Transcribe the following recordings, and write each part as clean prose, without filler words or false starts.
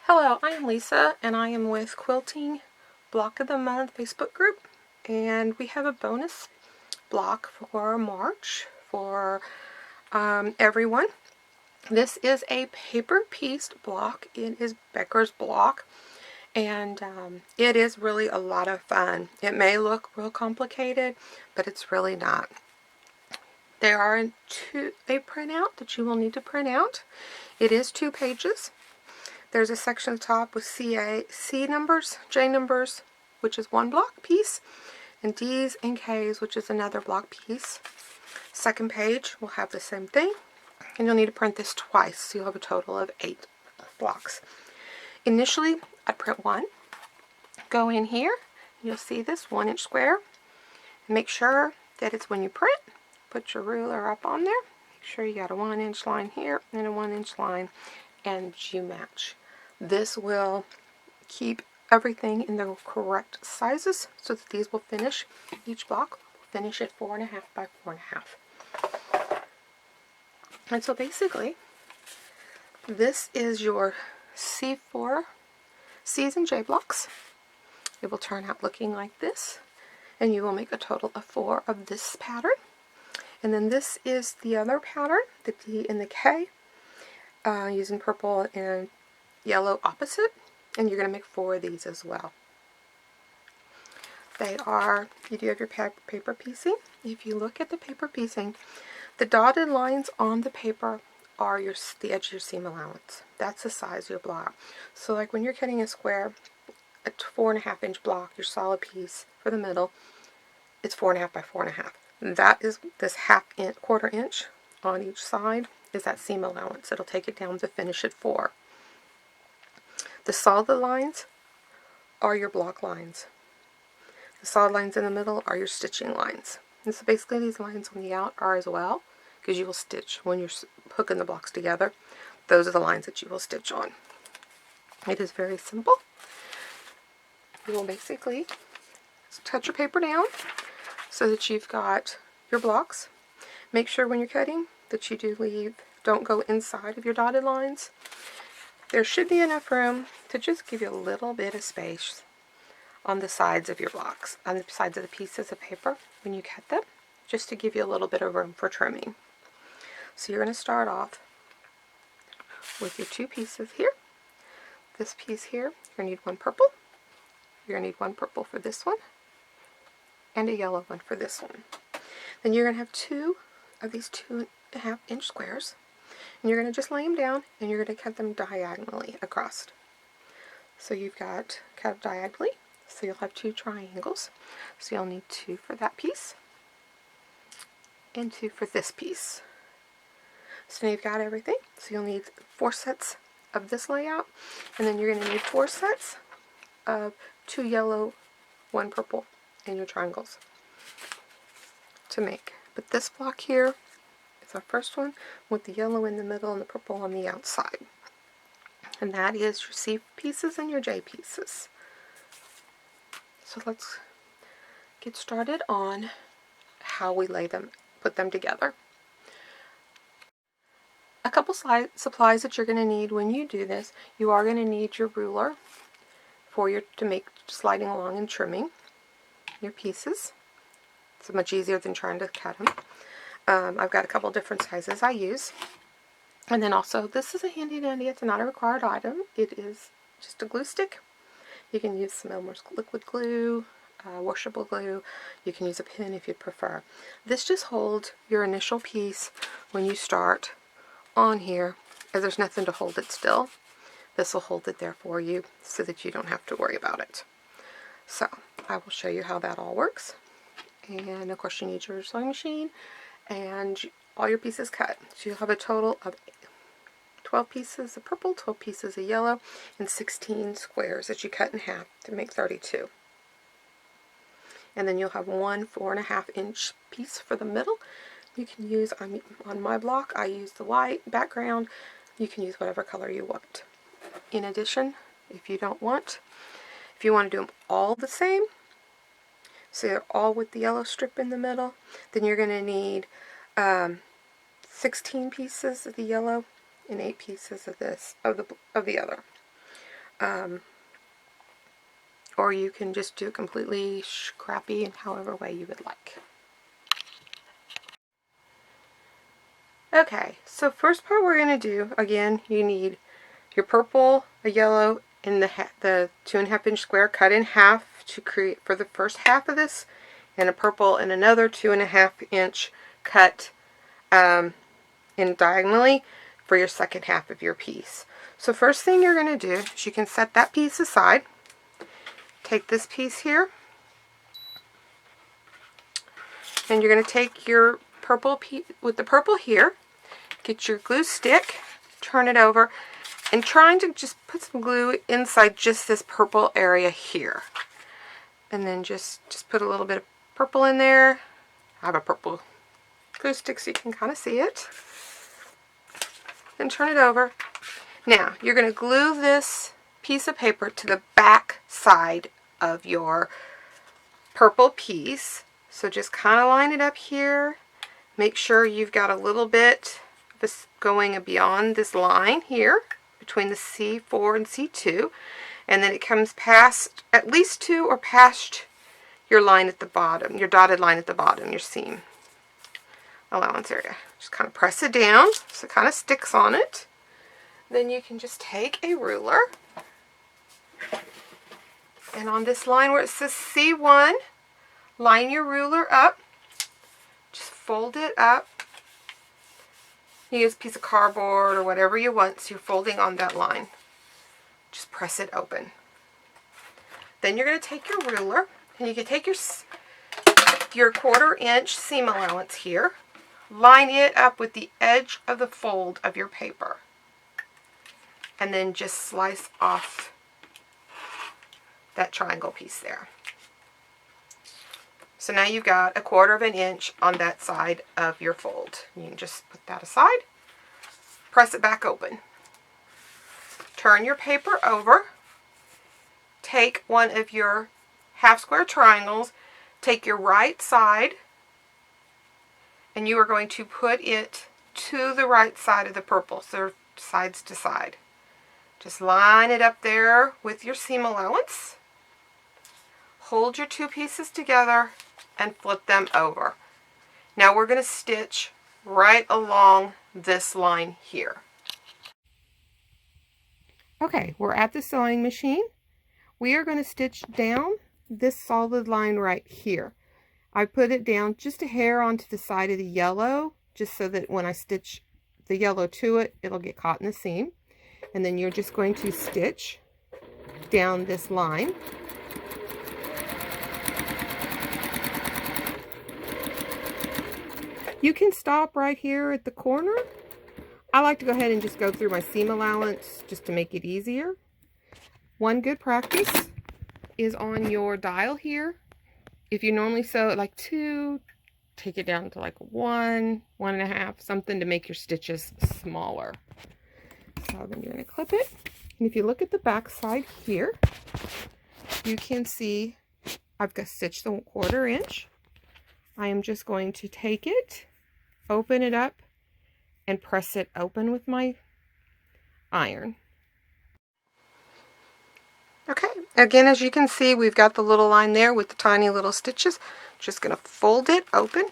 Hello, I am Lisa, and I am with Quilting Block of the Month Facebook group, and we have a bonus block for March for everyone. This is a paper piece block. It is Beggar's block, and it is really a lot of fun. It may look real complicated, but it's really not. There are a printout that you will need to print out. It is 2 pages. There's a section at the top with C numbers, J numbers, which is 1 block piece, and D's and K's, which is another block piece. Second page will have the same thing, and you'll need to print this twice, so you'll have a total of 8 blocks. Initially, I'd print 1. Go in here, you'll see this 1-inch square. Make sure that it's when you print, put your ruler up on there. Make sure you got a 1-inch line here and a 1-inch line, and you match. This will keep everything in the correct sizes so that these will finish, each block will finish at 4.5 by 4.5. And so basically, this is your C4 C's and J blocks. It will turn out looking like this, and you will make a total of 4 of this pattern. And then this is the other pattern, the D and the K, using purple and yellow opposite, and you're going to make 4 of these as well. They are, you do have your paper piecing. If you look at the paper piecing, the dotted lines on the paper are the edge of your seam allowance. That's the size of your block. So like when you're cutting a square, a 4.5-inch block, your solid piece for the middle, it's 4.5 by 4.5. That is this quarter inch on each side is that seam allowance. It'll take it down to finish at 4. The solid lines are your block lines. The solid lines in the middle are your stitching lines. And so basically these lines on the out are as well, because you will stitch when you're hooking the blocks together. Those are the lines that you will stitch on. It is very simple. You will basically touch your paper down so that you've got your blocks. Make sure when you're cutting that you don't go inside of your dotted lines. There should be enough room to just give you a little bit of space on the sides of your blocks, on the sides of the pieces of paper when you cut them, just to give you a little bit of room for trimming. So you're going to start off with your 2 pieces here. This piece here, you're going to need 1 purple. You're going to need 1 purple for this one, and a yellow one for this one. Then you're going to have 2 of these 2.5-inch squares. And you're going to just lay them down, and you're going to cut them diagonally across. So you've got cut diagonally, so you'll have 2 triangles. So you'll need 2 for that piece, and 2 for this piece. So now you've got everything. So you'll need 4 sets of this layout, and then you're going to need 4 sets of 2 yellow, 1 purple in your triangles to make. But this block here, it's our first one with the yellow in the middle and the purple on the outside. And that is your C pieces and your J pieces. So let's get started on how we put them together. A couple supplies that you're going to need when you do this. You are going to need your ruler to make sliding along and trimming your pieces. It's much easier than trying to cut them. I've got a couple different sizes I use. And then also, this is a handy dandy, it's not a required item. It is just a glue stick. You can use some Elmer's liquid glue, washable glue. You can use a pin if you'd prefer. This just holds your initial piece when you start on here, as there's nothing to hold it still. This will hold it there for you so that you don't have to worry about it. So, I will show you how that all works. And of course you need your sewing machine and all your pieces cut. So you'll have a total of 12 pieces of purple, 12 pieces of yellow, and 16 squares that you cut in half to make 32. And then you'll have 1 4.5-inch piece for the middle. You can use, on my block, I use the white background. You can use whatever color you want. In addition, if you want to do them all the same, so they're all with the yellow strip in the middle, then you're going to need 16 pieces of the yellow and 8 pieces of the other. Or you can just do it completely scrappy in however way you would like. Okay, so first part we're going to do, again, you need your purple, a yellow, and the 2.5 inch square cut in half to create for the first half of this, and a purple and another 2.5 inch cut in diagonally for your second half of your piece. So first thing you're going to do is you can set that piece aside. Take this piece here, and you're going to take your purple piece with the purple here, get your glue stick, turn it over, and trying to just put some glue inside just this purple area here. And then just put a little bit of purple in there. I have a purple glue stick so you can kind of see it. Then turn it over. Now, you're going to glue this piece of paper to the back side of your purple piece. So just kind of line it up here. Make sure you've got a little bit of this going beyond this line here between the C4 and C2, and then it comes past at least 2 or past your line at the bottom, your dotted line at the bottom, your seam allowance area. Just kind of press it down so it kind of sticks on it. Then you can just take a ruler, and on this line where it says C1, line your ruler up, just fold it up. You use a piece of cardboard or whatever you want, so you're folding on that line. Just press it open. Then you're going to take your ruler, and you can take your 1/4 inch seam allowance here, line it up with the edge of the fold of your paper, and then just slice off that triangle piece there. So now you've got 1/4 inch on that side of your fold. You can just put that aside, press it back open. Turn your paper over, take one of your half square triangles, take your right side, and you are going to put it to the right side of the purple, so sides to side. Just line it up there with your seam allowance. Hold your 2 pieces together and flip them over. Now we're going to stitch right along this line here. Okay, we're at the sewing machine. We are going to stitch down this solid line right here. I put it down just a hair onto the side of the yellow, just so that when I stitch the yellow to it, it'll get caught in the seam. And then you're just going to stitch down this line. You can stop right here at the corner. I like to go ahead and just go through my seam allowance just to make it easier. One good practice is on your dial here. If you normally sew at like 2, take it down to like 1, 1.5, something to make your stitches smaller. So then you're going to clip it. And if you look at the back side here, you can see I've got stitched the 1/4 inch. I am just going to take it, open it up, and press it open with my iron. Okay, again, as you can see, we've got the little line there with the tiny little stitches. Just going to fold it open,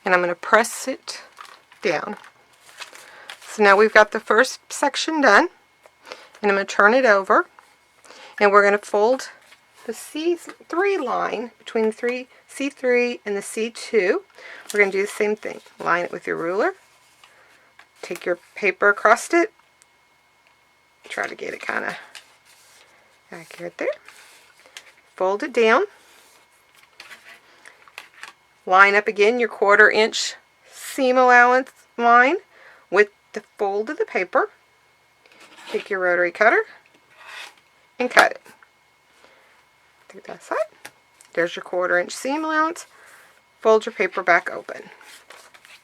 and I'm going to press it down. So now we've got the first section done, and I'm going to turn it over, and we're going to fold the C3 line between the C3 and the C2. We're going to do the same thing. Line it with your ruler. Take your paper across it. Try to get it kind of accurate there. Fold it down. Line up again your 1/4 inch seam allowance line with the fold of the paper. Take your rotary cutter and cut it. Through that side. There's your 1/4 inch seam allowance. Fold your paper back open.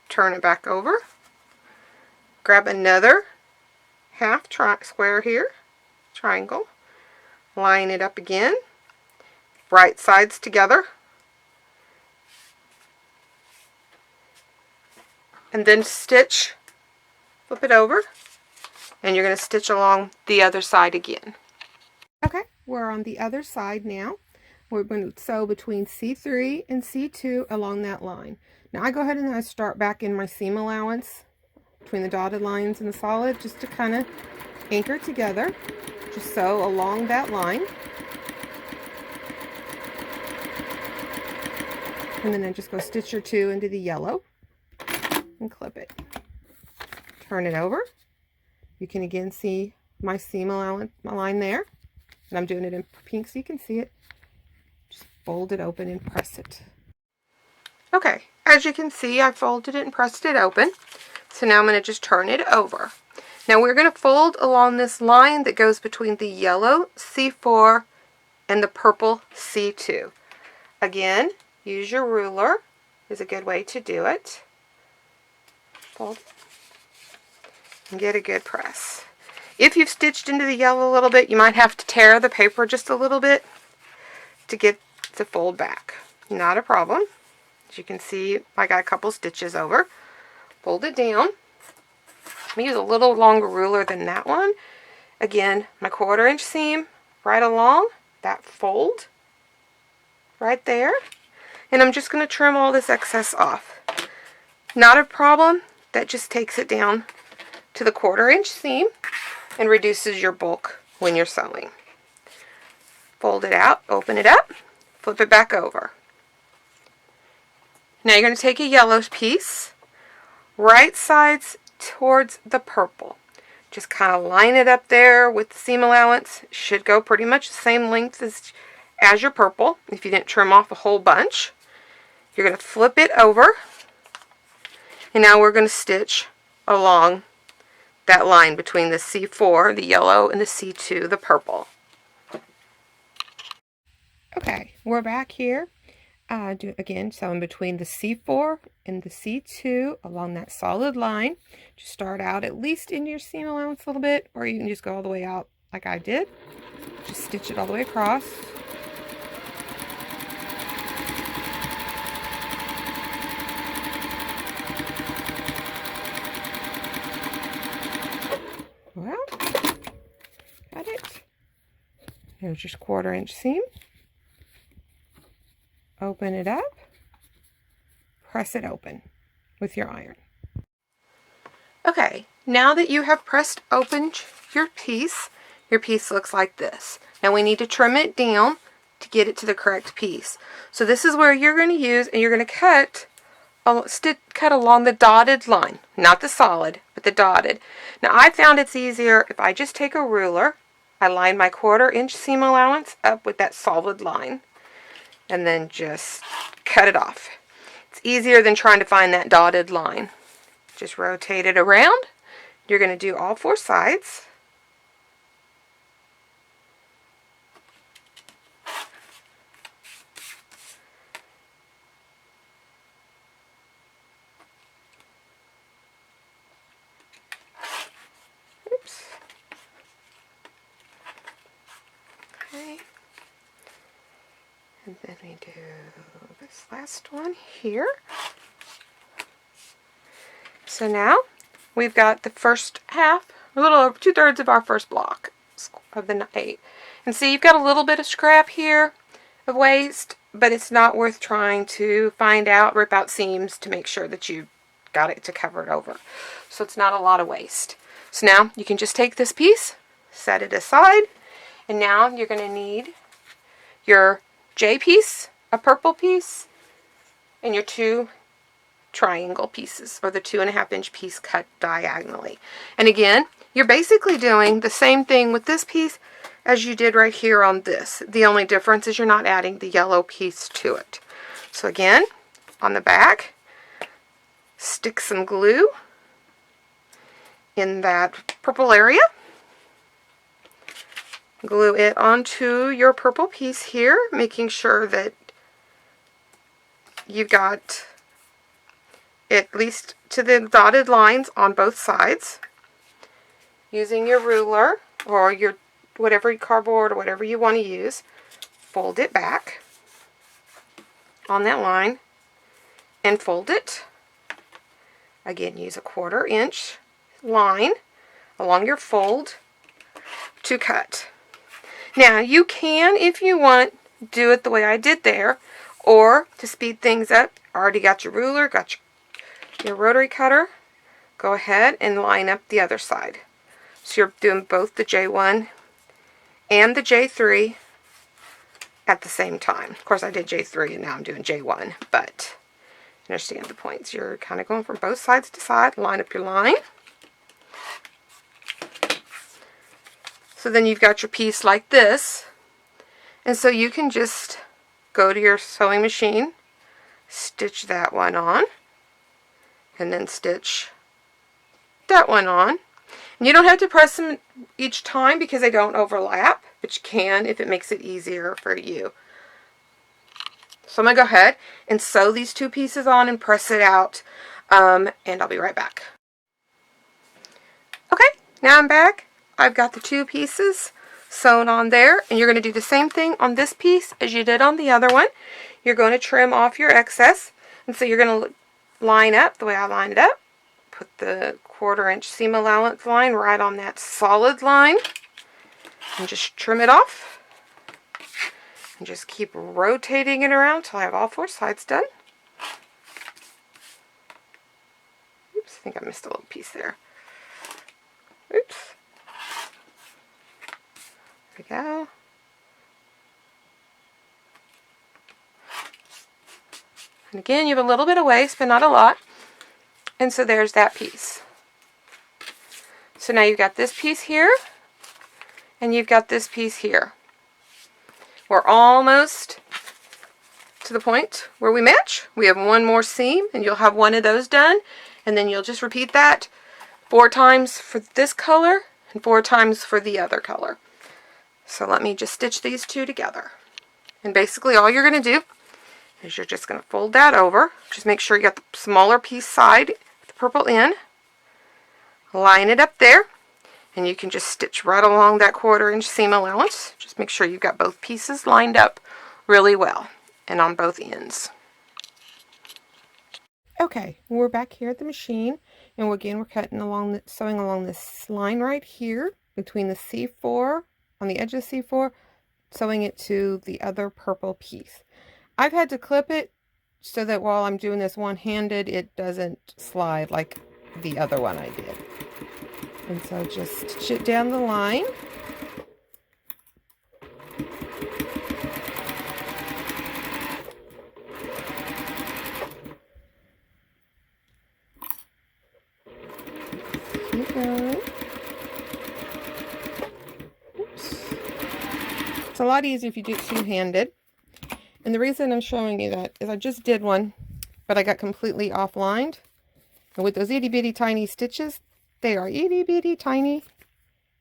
Turn it back over. Grab another half square here, triangle. Line it up again. Right sides together. And then stitch, flip it over, and you're going to stitch along the other side again. Okay, we're on the other side now. We're going to sew between C3 and C2 along that line. Now I go ahead and I start back in my seam allowance between the dotted lines and the solid, just to kind of anchor together. Just sew along that line. And then I just go stitch or two into the yellow and clip it. Turn it over. You can again see my seam allowance, my line there. And I'm doing it in pink so you can see it. Just fold it open and press it. Okay, as you can see, I folded it and pressed it open. So now I'm going to just turn it over. Now we're going to fold along this line that goes between the yellow C4 and the purple C2. Again, use your ruler is a good way to do it. Fold and get a good press. If you've stitched into the yellow a little bit, you might have to tear the paper just a little bit to get to fold back. Not a problem. As you can see, I got a couple stitches over. Fold it down. I'm going to use a little longer ruler than that one. Again, my 1/4 inch seam right along that fold right there. And I'm just going to trim all this excess off. Not a problem. That just takes it down to the 1/4 inch seam and reduces your bulk when you're sewing. Fold it out, open it up, flip it back over. Now you're going to take a yellow piece, right sides towards the purple. Just kind of line it up there with the seam allowance. Should go pretty much the same length as your purple if you didn't trim off a whole bunch. You're going to flip it over, and now we're going to stitch along that line between the C4, the yellow, and the C2, the purple. Okay, we're back here. Again, sewing between the C4 and the C2 along that solid line. Just start out at least into your seam allowance a little bit, or you can just go all the way out like I did. Just stitch it all the way across. Well, got it. There's your 1/4 inch seam. Open it up, press it open with your iron. Okay, now that you have pressed open your piece looks like this. Now we need to trim it down to get it to the correct piece. So this is where you're going to use, and you're going to cut along the dotted line, not the solid, but the dotted. Now I found it's easier if I just take a ruler, I line my 1/4 inch seam allowance up with that solid line, and then just cut it off. It's easier than trying to find that dotted line. Just rotate it around. You're going to do all 4 sides. Oops. Okay. And then we do this last one here. So now we've got the first half, a little over 2/3 of our first block of the 8. And see, you've got a little bit of scrap here of waste, but it's not worth trying to find out, rip out seams to make sure that you got it to cover it over. So it's not a lot of waste. So now you can just take this piece, set it aside, and now you're going to need your J piece, a purple piece, and your 2 triangle pieces, or the 2.5 inch piece cut diagonally. And again, you're basically doing the same thing with this piece as you did right here on this. The only difference is you're not adding the yellow piece to it. So again, on the back, stick some glue in that purple area. Glue it onto your purple piece here, making sure that you've got at least to the dotted lines on both sides. Using your ruler or your whatever cardboard or whatever you want to use, fold it back on that line and fold it. Again, use a 1/4 inch line along your fold to cut. Now you can, if you want, do it the way I did there, or to speed things up, already got your ruler, got your rotary cutter, go ahead and line up the other side. So you're doing both the J1 and the J3 at the same time. Of course I did J3 and now I'm doing J1, but understand the points. You're kind of going from both sides to side, line up your line. So then you've got your piece like this, and so you can just go to your sewing machine, stitch that one on, and then stitch that one on. And you don't have to press them each time because they don't overlap, but you can if it makes it easier for you. So I'm going to go ahead and sew these two pieces on and press it out, and I'll be right back. Okay, now I'm back. I've got the two pieces sewn on there, and you're going to do the same thing on this piece as you did on the other one. You're going to trim off your excess, and so you're going to line up the way I lined it up. Put the 1/4 inch seam allowance line right on that solid line, and just trim it off. And just keep rotating it around until I have all 4 sides done. Oops, I think I missed a little piece there. Oops. There we go. And again, you have a little bit of waste, but not a lot. And so there's that piece. So now you've got this piece here, and you've got this piece here. We're almost to the point where we match. We have one more seam, and you'll have one of those done, and then you'll just repeat that 4 times for this color and 4 times for the other color. So let me just stitch these two together. And basically all you're going to do is you're just going to fold that over. Just make sure you got the smaller piece side, the purple end. Line it up there, and you can just stitch right along that 1/4 inch seam allowance. Just make sure you've got both pieces lined up really well and on both ends. Okay, we're back here at the machine, and again we're cutting along, sewing along this line right here between the C4 on the edge of the C4, sewing it to the other purple piece. I've had to clip it so that while I'm doing this one-handed, it doesn't slide like the other one I did. And so just stitch it down the line. Keep going. Oops. It's a lot easier if you do it two-handed. And the reason I'm showing you that is I just did one, but I got completely offlined. And with those itty bitty tiny stitches, they are itty bitty tiny,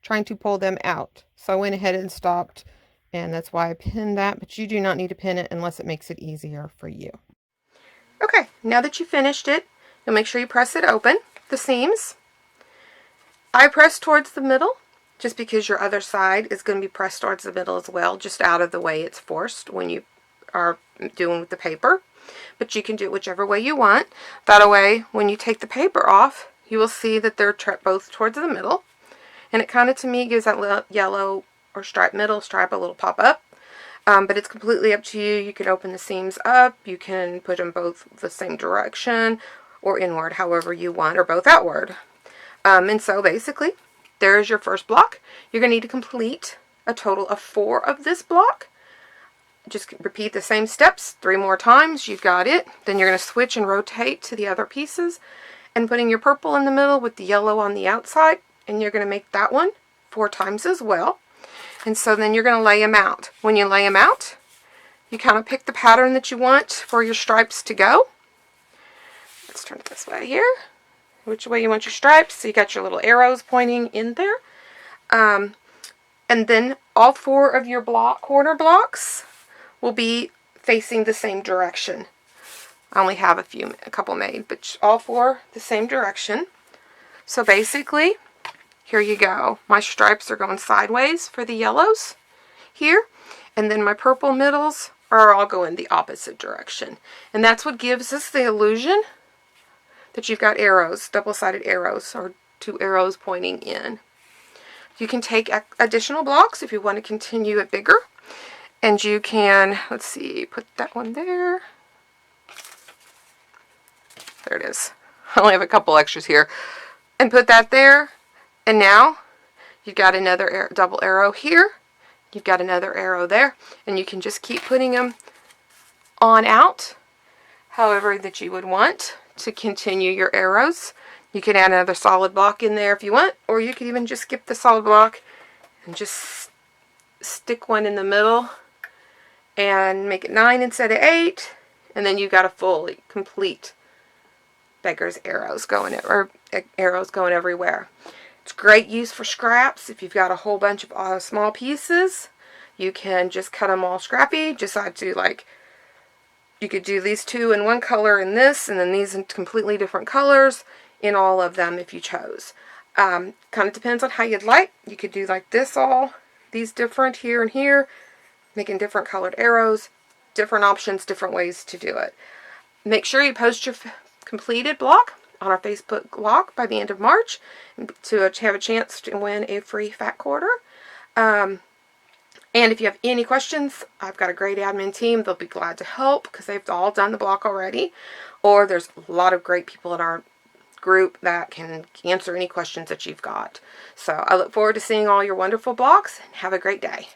trying to pull them out. So I went ahead and stopped, and that's why I pinned that, but you do not need to pin it unless it makes it easier for you. Okay, now that you finished it, you'll make sure you press it open, the seams. I press towards the middle, just because your other side is going to be pressed towards the middle as well, just out of the way it's forced when you are doing with the paper. But you can do it whichever way you want. That way, when you take the paper off, you will see that they're both towards the middle. And it kind of, to me, gives that little yellow or middle stripe a little pop up. But it's completely up to you. You can open the seams up. You can put them both the same direction or inward, however you want, or both outward. And so basically, there's your first block. You're going to need to complete a total of 4 of this block. Just repeat the same steps 3 more times. You've got it. Then you're going to switch and rotate to the other pieces and putting your purple in the middle with the yellow on the outside. And you're going to make that one 4 times as well. And so then you're going to lay them out. When you lay them out, you kind of pick the pattern that you want for your stripes to go. Let's turn it this way here. Which way you want your stripes. So you got your little arrows pointing in there. And then all 4 of your corner blocks will be facing the same direction. I only have a couple made, but all 4 the same direction. So basically, here you go. My stripes are going sideways for the yellows here, and then my purple middles are all going the opposite direction. And that's what gives us the illusion that you've got arrows, double-sided arrows, or 2 arrows pointing in. You can take additional blocks if you want to continue it bigger. And you can, let's see, put that one there. There it is. I only have a couple extras here. And put that there. And now you've got another double arrow here. You've got another arrow there. And you can just keep putting them on out however that you would want to continue your arrows. You can add another solid block in there if you want, or you could even just skip the solid block and just stick one in the middle and make it 9 instead of 8, and then you got a fully complete Beggar's arrows going, or arrows going everywhere. It's great use for scraps. If you've got a whole bunch of small pieces, you can just cut them all scrappy. Decide to, like, you could do these two in one color in this, and then these in completely different colors in all of them if you chose. Kind of depends on how you'd like. You could do like this, all these different here and here, making different colored arrows, different options, different ways to do it. Make sure you post your completed block on our Facebook block by the end of March to have a chance to win a free fat quarter. And if you have any questions, I've got a great admin team. They'll be glad to help because they've all done the block already. Or there's a lot of great people in our group that can answer any questions that you've got. So I look forward to seeing all your wonderful blocks, and have a great day.